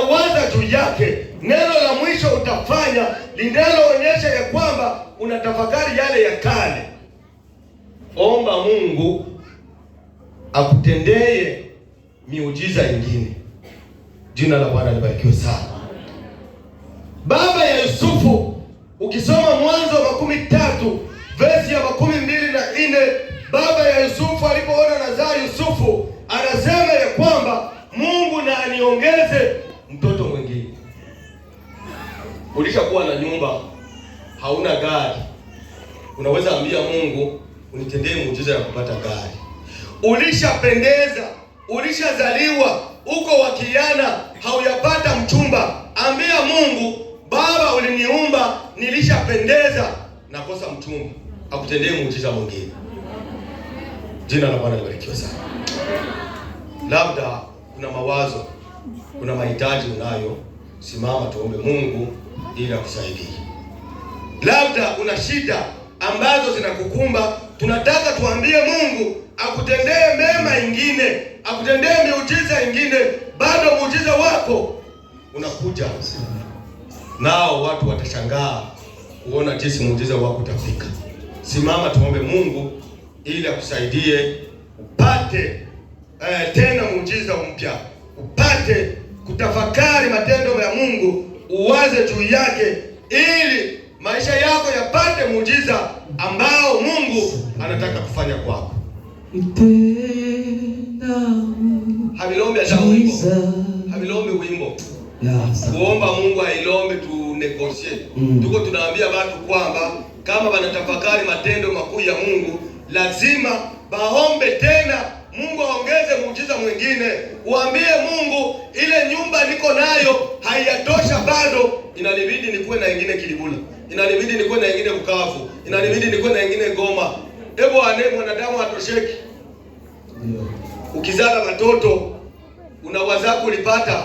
unawaza juu yake. Neno la mwisho utafanya linaloonyesha ya kwamba unatafakari yale ya kale. Omba Mungu akutendee miujiza ingine. Jina la Bwana libarikiwe sana. Baba ya Yusufu, ukisoma Mwanzo 13 verse ya 24, baba ya Yusufu alipoona anazaa Yusufu, anasema ya kwamba Mungu na aniongeze mtoto mwingine. Ulishakuwa na nyumba, hauna gari, unaweza ambia Mungu unitendee muujiza ya kupata gari. Ulishapendeza, ulishazaliwa, uko wakiana, hauyapata mchumba, ambia Mungu, Baba uliniumba, nilishapendeza, nakosa mchumba, akutendee muujiza mwingine. Jina la Bwana libarikiwe sana. Labda kuna mawazo, kuna mahitaji unayo, simama tuombe Mungu ili akusaidie. Labda kuna shida ambazo zinakukumba, tunataka tuambie Mungu akutendee mema ingine, akutendee miujiza ingine. Bado muujiza wako unakuja, nao watu watashangaa kuona jinsi muujiza wako utafika. Simama tuombe Mungu ili akusaidie upate tena muujiza mpya, upate kutafakari matendo ya Mungu, uwaze juu yake, ili maisha yako yapate muujiza ambao Mungu anataka kufanya kwako. Havilombe wimbo kuomba Mungu hailombe tu negotiate. Tuko tunaambia watu kwamba kama wanatafakari matendo makuu ya Mungu, lazima baombe tena Mungu aongeze muujiza mwingine. Uambie Mungu, ile nyumba niko nayo haiyatosha bado, inanibidi nikuwe na nyingine Kilibula, inanibidi nikuwe na nyingine Bukavu, inanibidi nikuwe na nyingine Goma. Hebu ane mwanadamu hatosheki. Ukizaa watoto unawaza kulipata,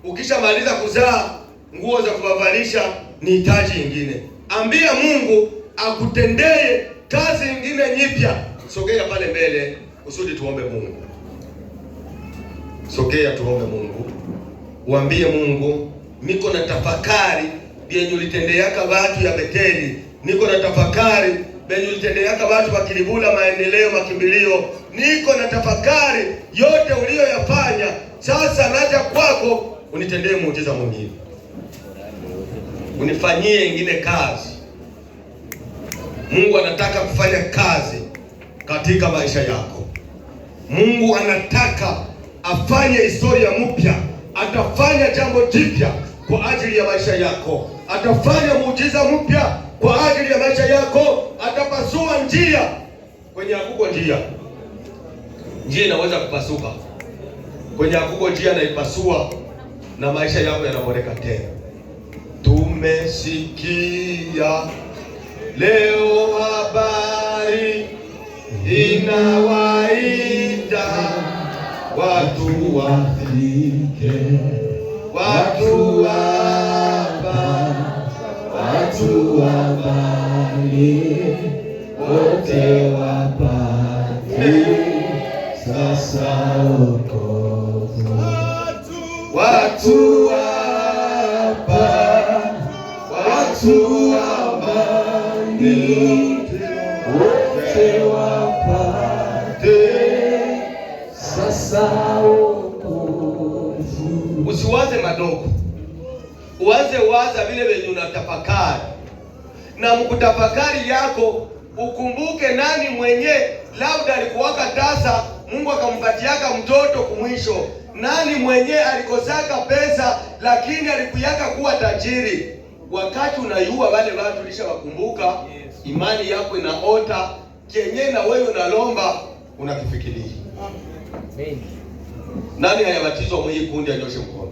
ukishamaliza kuzaa nguo za kuwavalisha ni hitaji nyingine. Ambia Mungu akutendee kazi nyingine nyipya. Sogea pale mbele usudi tuombe Mungu. Sogea tuombe Mungu. Uambie Mungu, niko na tafakari vyenye ulitendeaka watu ya Beteli, niko na tafakari vyenye ulitendeaka watu wa Kilibula, maendeleo, makimbilio, niko na tafakari yote uliyoyafanya. Sasa naja kwako unitendee muujiza mwingine, unifanyie ingine kazi. Mungu anataka kufanya kazi katika maisha yako. Mungu anataka afanye historia mpya, atafanya jambo jipya kwa ajili ya maisha yako, atafanya muujiza mpya kwa ajili ya maisha yako, atapasua njia kwenye hakuko njia. Njia inaweza kupasuka, kwenye hakuko njia naipasua, na maisha yako yanaboreka tena. Tumesikia leo habari inawaita watu wafike, watu hapa, watu habari wote wapate sasa wokovu. Watu hapa, watu habari wote wapate sasa wokovu. Usiwaze madogo, uanze waza vile venye unatafakari, na mkutafakari yako ukumbuke nani mwenye labda alikuwaka tasa Mungu akampatiaka mtoto kumwisho, nani mwenye alikosaka pesa lakini alikuyaka kuwa tajiri. Wakati unayua wale watu lisha wakumbuka, imani yako inaota kenye na wewe unalomba unakifikiria. Nani hayabatizwa mwenye kundi anyoshe mkono?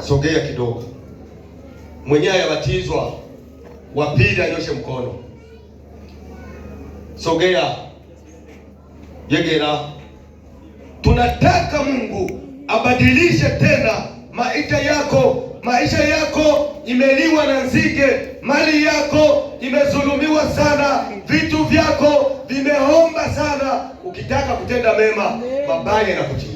Sogea kidogo. Mwenye hayabatizwa wa pili anyoshe mkono. Sogea. Yegera. Tunataka Mungu abadilishe tena maisha yako. Maisha yako imeliwa na nzige, mali yako imezulumiwa sana, vitu vyako vimeomba sana. Ukitaka kutenda mema, mabaya yanakujia.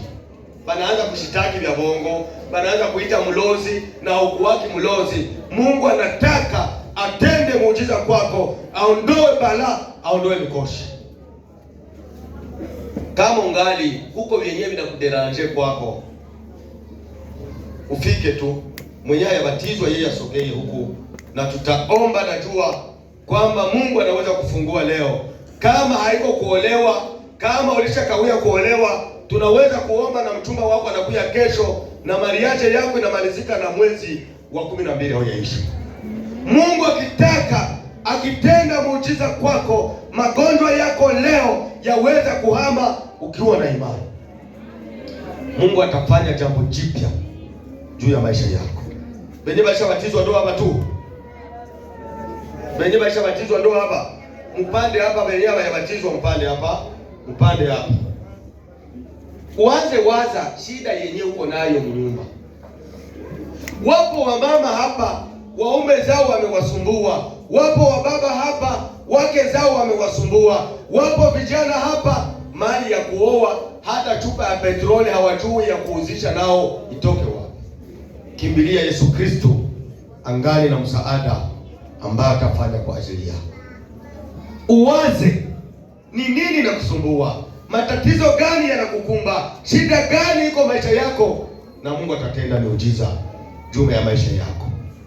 banaanza kushitaki vya bongo, banaanza kuita mlozi na ukuwaki mlozi. Mungu anataka atende muujiza kwako, aondoe balaa, aondoe mikoshi. Kama ungali huko vyenyewe vinakuderanje kwako, ufike tu, mwenye yabatizwa yeye asogee huku, na tutaomba. Najua kwamba Mungu anaweza kufungua leo. Kama haiko kuolewa, kama ulishakawia kuolewa, tunaweza kuomba na mchumba wako anakuja kesho, na mariaje yako inamalizika na mwezi wa 12 haujaisha. Mungu akitaka, akitenda muujiza kwako, magonjwa yako leo yaweza kuhama ukiwa na imani. Mungu atafanya jambo jipya juu ya maisha yako. Benye baisha batizwa ndo hapa tu. Benye baisha batizwa ndo hapa. Mpande hapa, benye baisha mpande hapa. Mpande hapa. Uanze waza shida yenye uko nayo mnyumba. Wapo wamama hapa, waume zao wamewasumbua. Wapo wababa hapa, wake zao wamewasumbua. Wapo vijana hapa, mali ya kuoa hata chupa ya petroli hawajui ya kuuzisha nao itoke wapi. Kimbilia Yesu Kristo, angali na msaada ambao atafanya kwa ajili yako. Uwaze ni nini na kusumbua, matatizo gani yanakukumba, shida gani iko maisha yako, na Mungu atatenda miujiza juu ya maisha yako.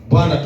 Bwana